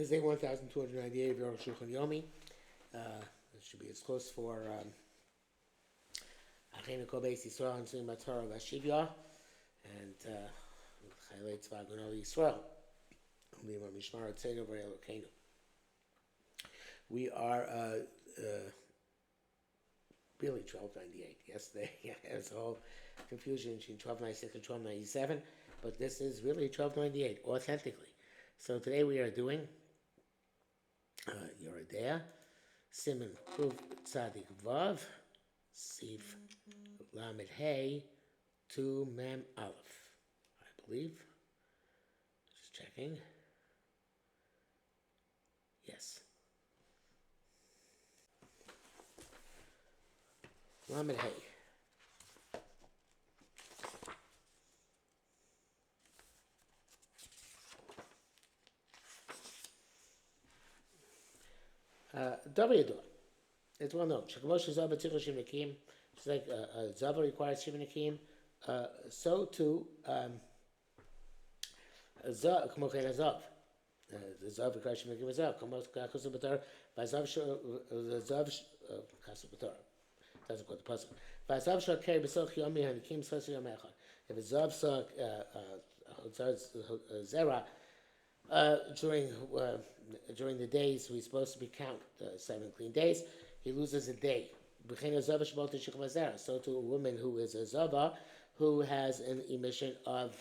Is day 1298 of Arukh HaShulchan Yomi. It should be as close for Achenu Kol Beis Yisrael and Tzim Batorah Vashivya and Chaylei Tzva Gunol Yisrael. Mishmar Tzenu V'Rei Elokeinu. We are really 1298. Yesterday, there's a whole confusion between 1296 and 1297, but this is really 1298 authentically. So today we are doing Yoredea, siman Kuv Tzadik Vav, Sif Lamed Hey, to Mem Aleph, I believe. Just checking. Yes. Lamed Hey. Davyador. It's well known. Shakamosh Zava Tzich Shimnakim. It's like Zava requires Shimnakim. So too, Zav, Kamochen Zav. The Zav requires Shimnakim Zav. Kamoch Kasu Batar. Vazav Zav Kasu Batar. That's what the puzzle. Vazav shall carry Besoch Yomi Hanikim Sosi Yom Echad. If a Zav saw Zera during the days we're supposed to be count 7 clean days, he loses a day. So to a woman who is a zava, who has an emission of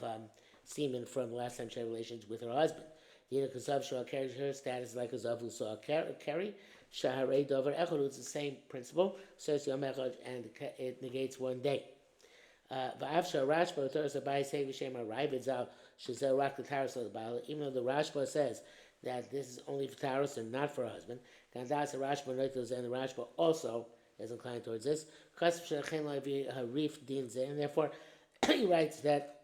semen from the last time she had relations with her husband. Carries her status like a zav who saw a carry. Shaharei dover echad, it's the same principle. Says yom echad, and it negates 1 day. Even though the Rashba says that this is only for Taurus and not for a husband, and the Rashba also is inclined towards this. And therefore, he writes that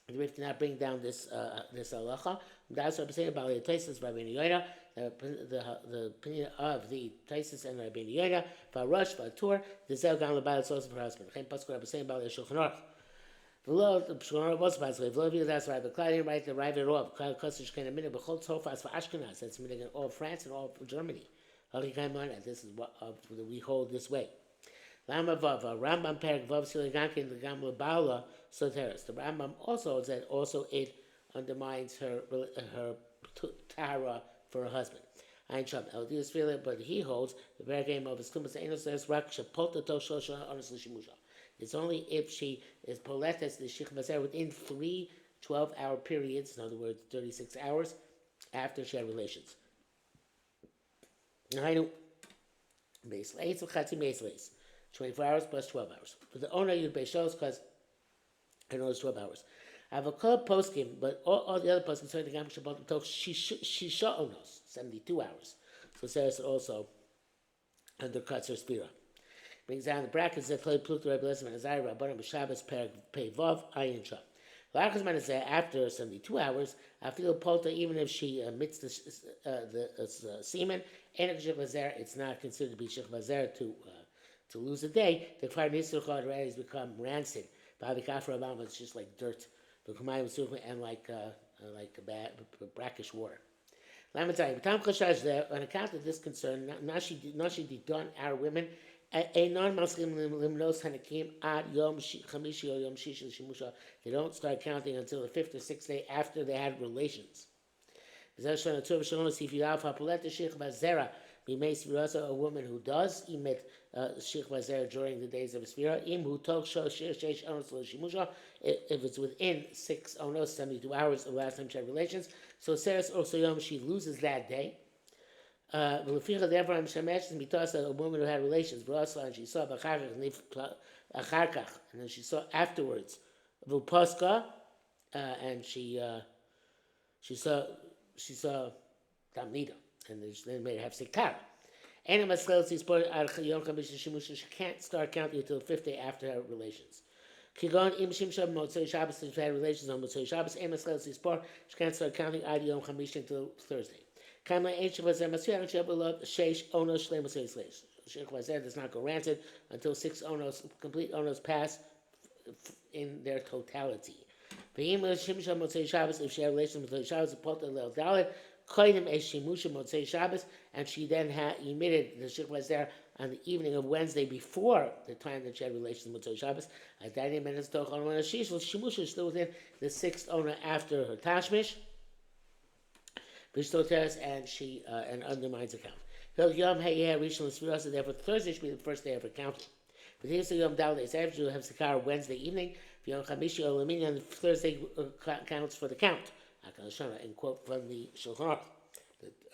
the Rif did not bring down this halacha. That's what I'm saying about the Taisus by Rabbeinu Yoina, the opinion of the Taisus and Rabbeinu Yoina, Varush, Vatur, the Zel Gam Lebal, it's also for husband. Chaim Pasuk, I'm saying about the Shulchan Aruch. The Shulchan Aruch was basically, V'lo V'il, that's right, but Claudia write the Rav Erov, Klal Kosich Kain Aminah, B'chol Tzofas for Ashkenaz, that's meaning in all France and all Germany. This is what we hold this way. Lama Vava, Rambam Perek Vav Siligankin, the Gam Lebala, Soteris. The Rambam also holds that also it undermines her tahara for her husband. But he holds the very game of his tumas says rak shapoltato shosha honestly shimusha. It's only if she is poletes the shich mazer within 3 12-hour periods, in other words, 36 hours after she had relations. 24 hours plus 12 hours. For the owner, you'd pay shows because I know it's 12 hours. I have a club posting, but all the other postings say the Gam Shabbat talk Shisha Onos, 72 hours. So says also undercuts her spira. Brings down the brackets that play Pluk the Rebbe Lesman Azari Rabbanim B'Shabbos Pei Vav Ayin Shah. Lachas man is after 72 hours, I feel polta even if she emits the semen, and it's not considered to be Shich Vazer to lose a day. The Kfar Nisruch already has become rancid. It's just like dirt, and like brackish water. On account of this concern, Nashi did done our women a non-Muslim limnos hanakim ad yom chamishi or yom shishi shimusha. They don't start counting until the 5th or 6th day after they had relations. A woman who does emit shich vazer during the days of Sfira, if it's within 72 hours of the last time she had relations, so Seres also Yom, she loses that day. Therefore, I'm a woman who had relations, and she saw and then she saw afterwards, and she saw Tamnida, and they made her have sikara. She can't start counting until the 5th day after her relations. She had relations on Motzei Shabbos, she can't start counting Yom Chamishi until Thursday. Does not go rancid until 6 onos, complete onos pass in their totality. If she had relations with Shabbos, Koidim es Shimusha Motzei Shabbos, and she then emitted the Shich was there on the evening of Wednesday before the time that she had relations with Motzei Shabbos. At that minutes to Shimusha is still within the sixth owner after her Tashmish, and she and undermines the count. Yom Hayeh Rishon L'Sfiras, therefore Thursday should be the first day of her counting. But here's the Yom Dalei Sav, you have Sakar Wednesday evening. Yom Chamishi Olamini on Thursday counts for the count. And quote from the Shulchan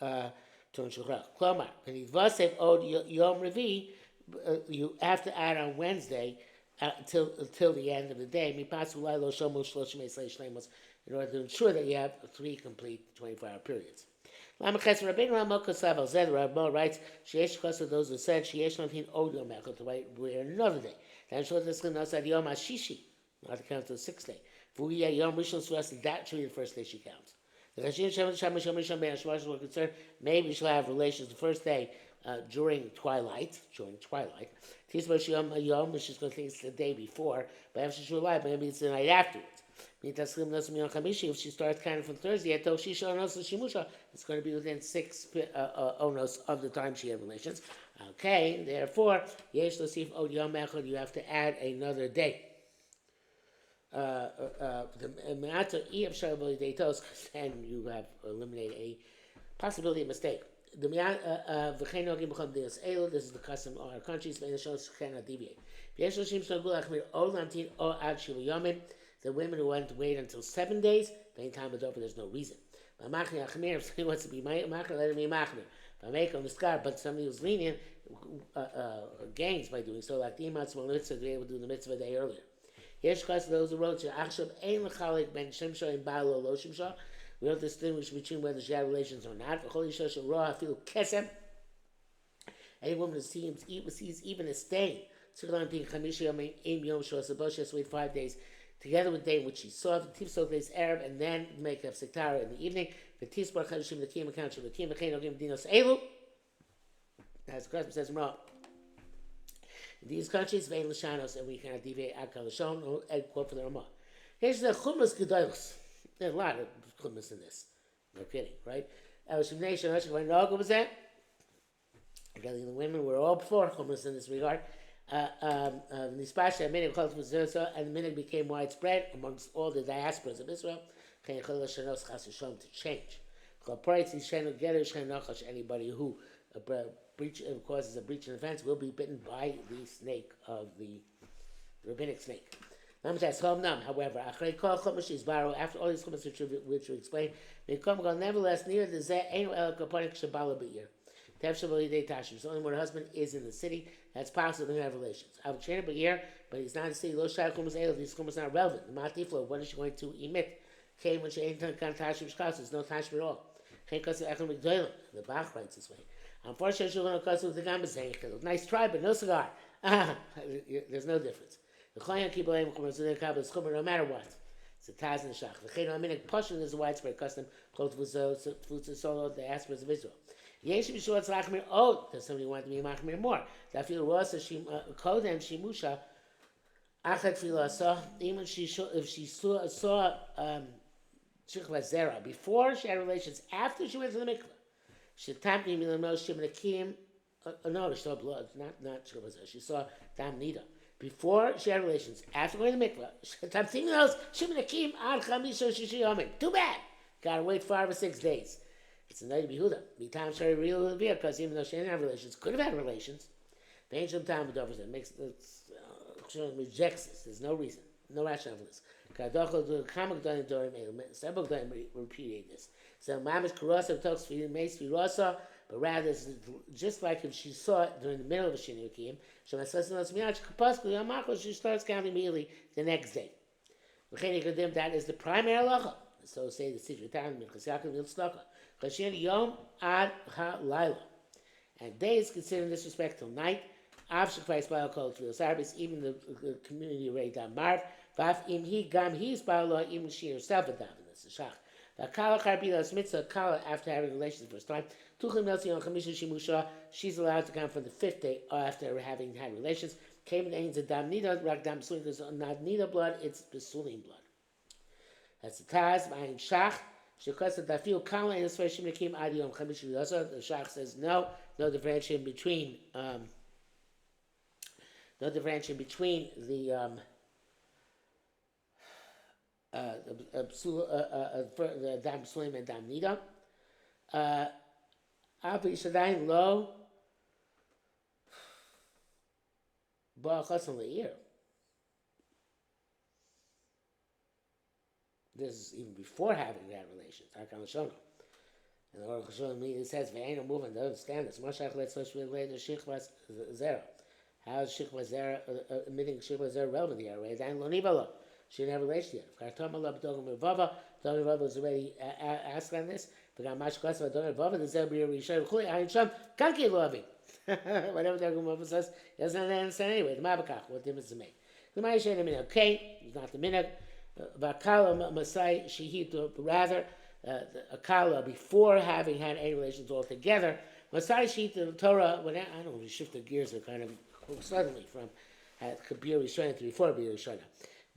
Aruch, Turn Shulchan Aruch. Klomar, when he vasev od Yom Revi, you have to add on Wednesday till the end of the day. Mipasulai lo shomu shloshim eslei shlemos, in order to ensure that you have 3 complete 24-hour periods. Lamaches Rabbeinu Ramo Kosav Al Zed Ramo writes, Sheyesh Kosav those who said Sheyesh Lamhin od Yom Echad to wait another day. Then Shlosh Eslim Nosad Yom Hashishi, not to count to the 6th day. Yom Rishon Suras, that should be the first day she counts. The Chashim Shem Rishon Ben Hashmash were concerned, maybe she'll have relations the first day during twilight. Tisba Yom, she's going to think it's the day before, but after she'll lie, maybe it's the night afterwards. If she starts counting from Thursday, it's going to be within 6 onos of the time she had relations. Okay, therefore, Yesh Losif Od Yom Echad, you have to add another day. The matter and you have eliminated a possibility of mistake. This is the custom of our countries. Cannot deviate. The women who want to wait until 7 days, there's no reason. If somebody wants to be machner, let him be machner. But somebody who's lenient gains by doing so. Like the Imatz Mitzvah, to be able to do the mitzvah a day earlier. Yesh Chas, those who wrote Achshav Ein L'Chalik Ben Shimsha and Baal Lo Shimsha. We don't distinguish between whether she had relations or not. V'chol Yisha Shel Feel Kesem. Any woman who sees even a stain. Tzirlan Pin Chamisha Yom Ein Yom Shos Abos. She has to wait 5 days together with the day in which she saw the Tifsok days Arab, and then make a Sektara in the evening. The Tisbar Chadashim the Kim account of the Kim V'chein Ogim Dinos Elu. As the Christ says in Ra. In these countries, vein l'shanos, and we cannot deviate akal l'shon, or quote from the Ramah. Here's the chumas gedolos. There's a lot of chumas in this. No kidding, right? When Noga was there, again, the women were all for chumas in this regard. Nispasha, and the minute became widespread amongst all the diasporas of Israel. To change. Anybody who causes a breach of offense will be bitten by the snake of the rabbinic snake. However, after all these chumas which we explain, nevertheless, near the Zeh ain't el kapanik shabala be'ir. So only when her husband is in the city, that's possible to have relations. I would train it but he's not in the city. These chumas are not relevant. The matiflo, what is she going to emit? When she ain't done tashim shkas, there's no tashim at all. The Bach writes this way. Unfortunately, she's going to cause with the gambas saying, nice try, but no cigar. There's no difference. The Chayan keep blaming no matter what. It's a Taz and Shach. The Chayno Pashin is a widespread custom, close to solo the aspirants of Israel. Yesh Bishua Tzlachmir, does somebody want to be Machmir more? That feel Rosa Kodem Shimusha Achat Filasa, even if she saw Shikva Zera before she had relations, after she went to the mikveh. She tapped me the most Shimanakim. No, she saw blood, not Shikva Zera. She saw Dam Nida. Before she had relations, after going to the mikveh, she tapped me the most Shimanakim Ad Chamisha Shishi Yomin. Too bad. Gotta wait 5 or 6 days. It's a night to be Huda. Me time Shari real because even though she didn't have relations, could have had relations. The ancient time with Dover makes rejects this. There's no reason, no rationale for this. Several times repeating this. So Mamish Kurasa talks for Mace Firasa, but rather it's just like if she saw it during the middle of a Shinukim, she starts counting immediately the next day. That is the primary halacha. So say the secret time Yom Ad Ha Laila. And day is considered in this respect till night. Even the community already done marv. He's even she herself a daven. This is shach. After having relations the first time, she's allowed to count from the 5th day after having had relations. Came in the dam nida, rak dam suin, there's not nida blood, it's besulim blood. That's the Taz, Ma'ayin Shach. Shekos that Dafil Kala in the Sfer Shimon Akim Adi Yom Chamish V'Yosa. The Shach says no differentiation between the Dam Psulim and Dam Nida. Avi Shadayin Lo Ba Chasan Le'ir. This is even before having that relations. Arukh HaShulchan. And the Arukh HaShulchan immediately says, "Ve'ein movement doesn't understand this. Mashach let's later Shichvas Zera. How is Shichvas Zera admitting Shichvas Zera relevant here? Right? Dan lo nivalo. She didn't have a relationship. Kartom Allah b'dogam revava. Dogam revava was already asked on this. V'gam mashkas v'dogam revava. The Zera b'yer rishon v'chuli. Ayin sham kanki loving. Whatever Dogam revava says, he doesn't understand anyway. The mabakach. What difference does it make? The ma'ishen a minhag. Okay, it's not the minhag. Vakala Masai Shehid, rather a kala before having had any relations altogether. Masai Shehid the Torah. When I don't know, we shifted gears kind of suddenly from Kabir Rishona to before Kabir Rishona.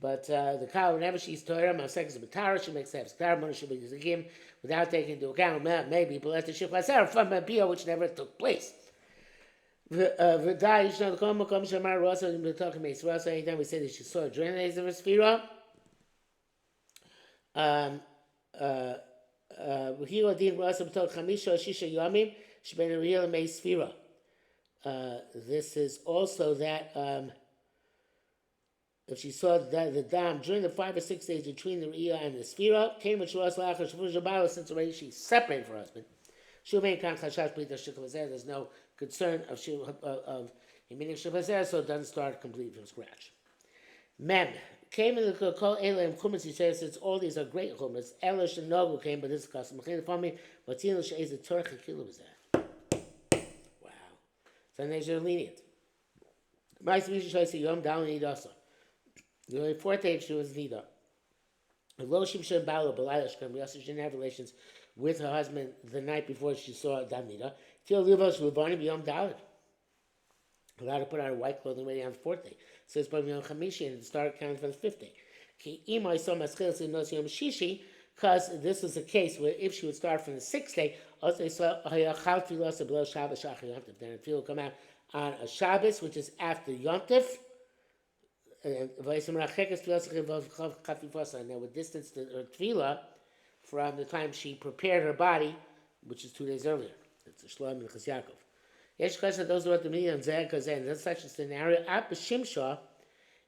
But the kala whenever she's Torah, Masai is a Batara. She makes have Star Money should be Zagim without taking into account maybe but let the Shif Laser from a Bia which never took place. V'dai Yishna the Kom Shamar Rosa in the talking about Rosa. Anytime we say that she saw a during the days of her Sphira. This is also that if she saw that the dam during the 5 or 6 days between the Riyah and the Sphira, came with Shuas Lachar Shavush since already she's separated from her husband. There's no concern of meaning Shivazeh, so it doesn't start completely from scratch. Mem. Came in the call Elam Chumas, he says, since all these are great Chumas, Elish and Nogu came, but this is custom. For me, but Tina is a Torah Kilo was that. Wow. So they're lenient. My speech shows you Yom down in Idasa. The only 4th day she was Nida. Lo Shimshon Balo, Belilah Shkem, Yosef didn't have relations with her husband the night before she saw Damnida. Till Livos Lubani Yom Dalit. Allowed to put on her white clothing ready on the 4th day. So it's probably on Chamishi and start counting for the 5th day. Because this was the case where if she would start from the 6th day, then the field will come out on a Shabbos, which is after Yontif. And they would distance her tefillah from the time she prepared her body, which is 2 days earlier. It's a Shlom and Chas Yaakov. Yesh question those who want to meet on Zeh Kazen. That's such a scenario. At B'Shimsha,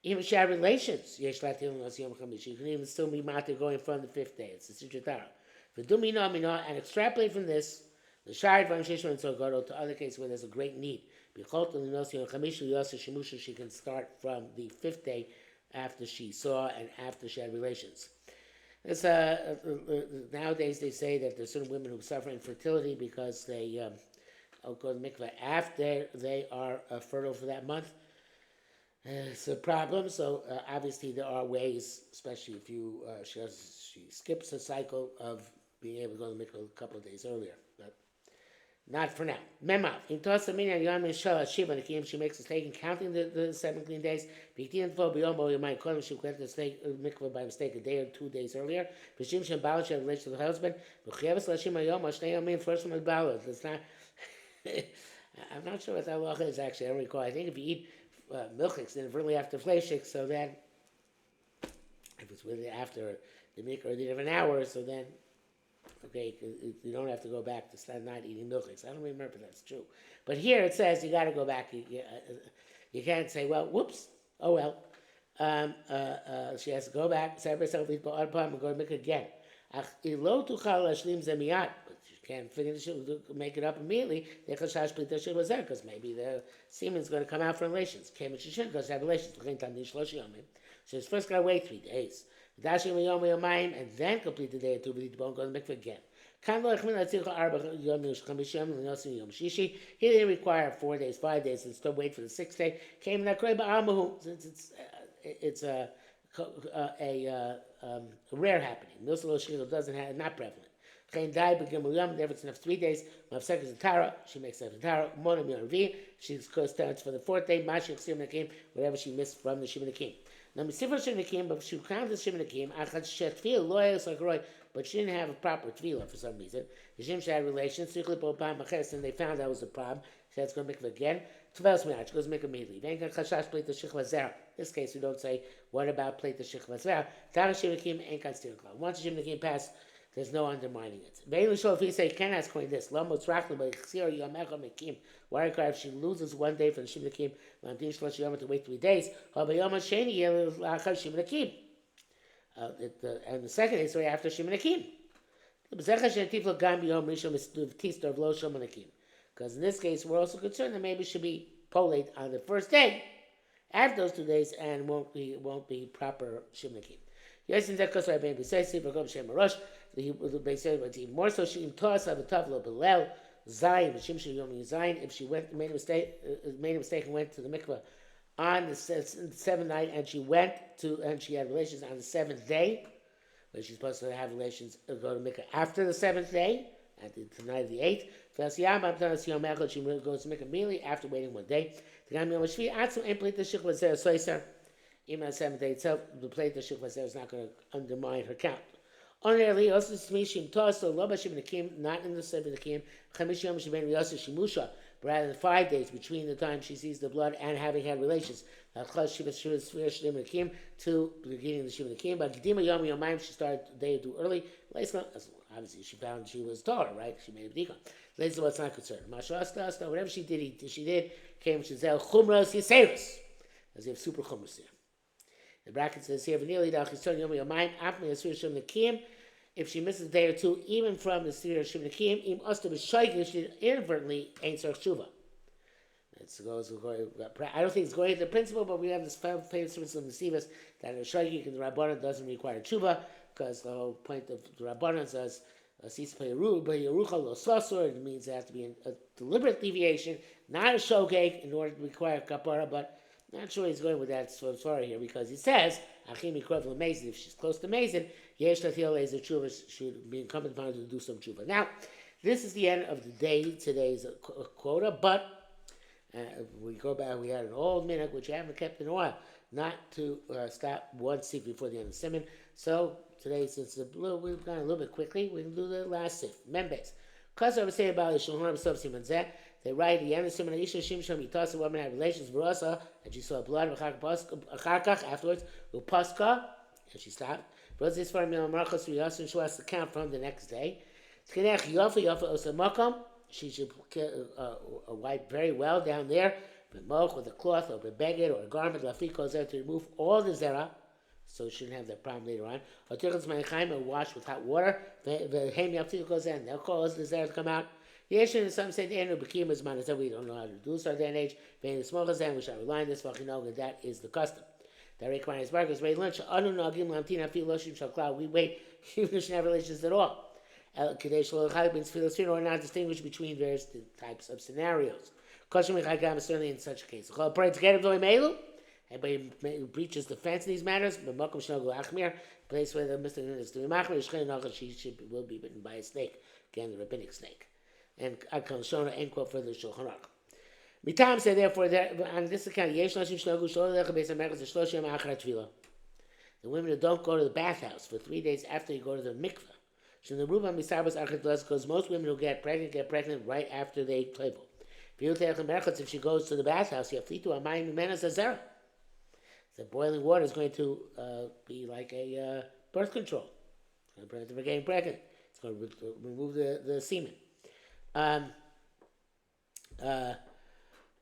even if she had relations, Yesh Latim Las Yom Chamishi. You can even still be matter going from the 5th day. It's a Sitratara. V'Dumina Mina, and extrapolate from this the Shari Vam Shishma and Sogodo to other cases where there's a great need. B'Chol to Linos Yom Chamishi Yosa Shemusha. She can start from the 5th day after she saw and after she had relations. It's nowadays they say that there's certain women who suffer infertility because they go to mikveh after they are fertile for that month. It's a problem. So obviously there are ways, especially if you she skips a cycle of being able to go to mikveh a couple of days earlier, but not for now. Memav. She makes a mistake in counting the 7 clean days. She went to mikveh by mistake a day or 2 days earlier. She had a relation to the husband. It's not. I'm not sure what that halacha is actually. I don't recall. I think if you eat milchiks, then really after fleishik, so then if it's really after the mikveh or the different hours, so then okay, you don't have to go back to start not eating milchiks. I don't remember if that's true, but here it says you got to go back. You can't say, well, whoops, oh well. She has to go back, separate herself, eat and go to mikveh again. Can't make it up immediately. Because maybe the semen is going to come out from relations. Because have relations. So it's first got to wait 3 days. And then complete the day or 2. But go to the mikveh again. He didn't require 4 days, 5 days, and still wait for the 6th day. Since it's a rare happening. Doesn't have not prevalent. Never it's enough 3 days. She makes a tara. She starts for the 4th day. Whatever she missed from the Shimon Akim. Now, Misifra Shimnakim, but she counted Shimnakim, Achat Shetfil, Loyal Sakaroi, but she didn't have a proper tefillah for some reason. The Shim had relations, and they found that was a problem. She said, it's going to make it again. Tvelos Minach, she goes to make it immediately. Then Chashash plate the Shechva Zera. In this case, we don't say, what about plate the Shechva Zera? Tana Shimnakim ain't got steering cloud. Once the Shimnakim pass, there's no undermining it. If you say, you can ask Queen this, Lomos Rachli, but why if she loses one day for the Shimnakim, to wait 3 days, and the second day is right after Shimnakim. Because in this case, we're also concerned that maybe it should be polate on the first day, after those 2 days, and won't be proper Shimnakim. Yes, in that case, I maybe say, see, Vakom Shem Rosh, they say, but even more so, she toss of a tavla belel, Zayin, Shimshon Yomi Zayin, if she made a mistake and went to the mikveh on the seventh night, and she had relations on the seventh day, but she's supposed to have relations, go to mikveh after the seventh day, at the night of the 8th. She goes to mikveh immediately after waiting 1 day. Even on the 7th day itself, the plate the shikva is not going to undermine her count. Ordinarily, also smishim toso lo b'shim nekim, not in the 7 nekim. Chamish yom sheben riyasa shimusha, but rather than 5 days between the time she sees the blood and having had relations. To beginning of the shivah nekim, but gedima yom yomayim she started the day too early. Obviously, she found she was taller, right? She made a b'dika. Later, what's not concerned. Mashasta, whatever she did, came shizel chumras yiseris, as if super chumras here. The bracket says here, if she misses a day or two, even from the Sir Shim Nakim, she inadvertently ain't Sir Shuva. I don't think it's going to the principle, but we have this famous principle in the Sivas that a Shaykh in the Rabbanan doesn't require Tshuva, because the whole point of the Rabbanan says, it means there has to be a deliberate deviation, not a shogeg in order to require kapara, but not sure he's going with that so sorry here, because he says, if she's close to Mason, should be incumbent upon her to do some tshuva. Now, this is the end of the day, today's quota, but we go back, we had an old minute, which I haven't kept in a while, not to stop one sif before the end of the siman. So, today, since we've gone a little bit quickly, we can do the last sif, members. Because I was saying about the Shulchan siman zeh, they write the end of Simon Isha Shimshon Yitas, a woman had relations with Rasa, and she saw blood afterwards, Upaska, and she stopped. But this for Mil Marcos Rias, and she has to count from the next day. She should wipe very well down there, with a cloth or a beged or a garment, Lafiko there to remove all the zera, so she shouldn't have that problem later on. Or wash with hot water, the Haim Yapti goes in, they'll cause the zera to come out. Yes, and some say the end of Bekim is man, we don't know how to do so at that age. Being the smaller than we shall rely on this, that is the custom. The requirement is bargains, wait lunch, we wait, even if we should have relations at all. Or not distinguish between various types of scenarios. Certainly in such a case. Everybody breaches the fence in these matters, but place where the Mr. is doing she will be bitten by a snake, again, the rabbinic snake. And Akal Shona end quote for the Shulchan Aruch. Mitam said therefore that on this account, the women who don't go to the bathhouse for 3 days after you go to the mikveh. Because most women who get pregnant right after they travel. If she goes to the bathhouse, you have to a mayim zera. The boiling water is going to be like a birth control. It's going to prevent her from getting pregnant. It's going to remove the semen.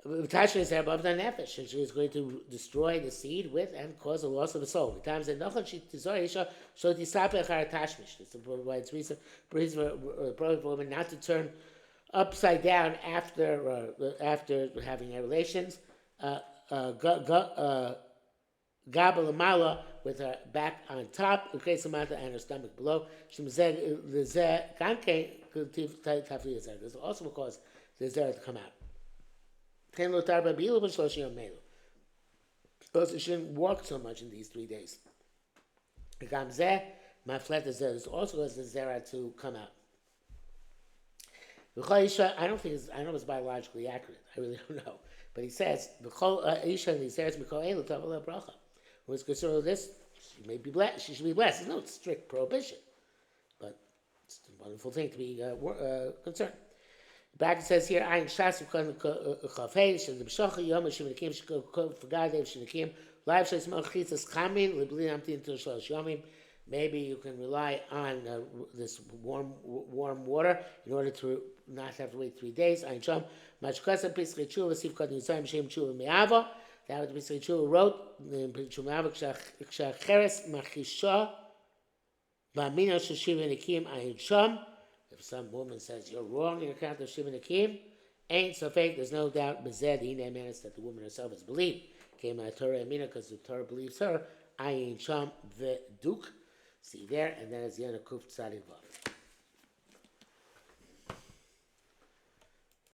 Tasha is above the nefesh, and she is going to destroy the seed with and cause a loss of the soul. The times that Nochon she tisor so tisapeh har tashmish. It's provides reason for a woman not to turn upside down after having relations. Gabel amala with her back on top, Samantha and her stomach below. There's also will cause the zera to come out. Also, she shouldn't walk so much in these 3 days. This also causes the zera to come out. I don't know if it's biologically accurate. I really don't know. But he says, who is concerned with this, she may be blessed. She should be blessed. There's no strict prohibition, but it's a wonderful thing to be concerned. Back it says here, Ayin Shas Chafei Shel B'Shocha Yom Shivnekim Shekol Fagadev Shivnekim Live Shas Malchitzas Chamin Libli Amtin Til Shalosh Yomim. Maybe you can rely on this warm water in order to not have to wait 3 days. Ayin Sham Mashkasa Piskei Tshuva Siv Kod Yisayim Shem Tshuva Me'ava. That what Piskei Tshuva wrote in Tshuva Me'ava Kshacheres Machisha Ba'amina Sheshiv Nekim Ayin Sham. If some woman says you're wrong in your account of Shiva Nakim, ain't so fake, there's no doubt, Bezed, that the woman herself has believed. Came out Torah Amina, because the Torah believes her, Ayin Sham V'Duk. See there, and then it's the end of Kuf Tzadik Vav.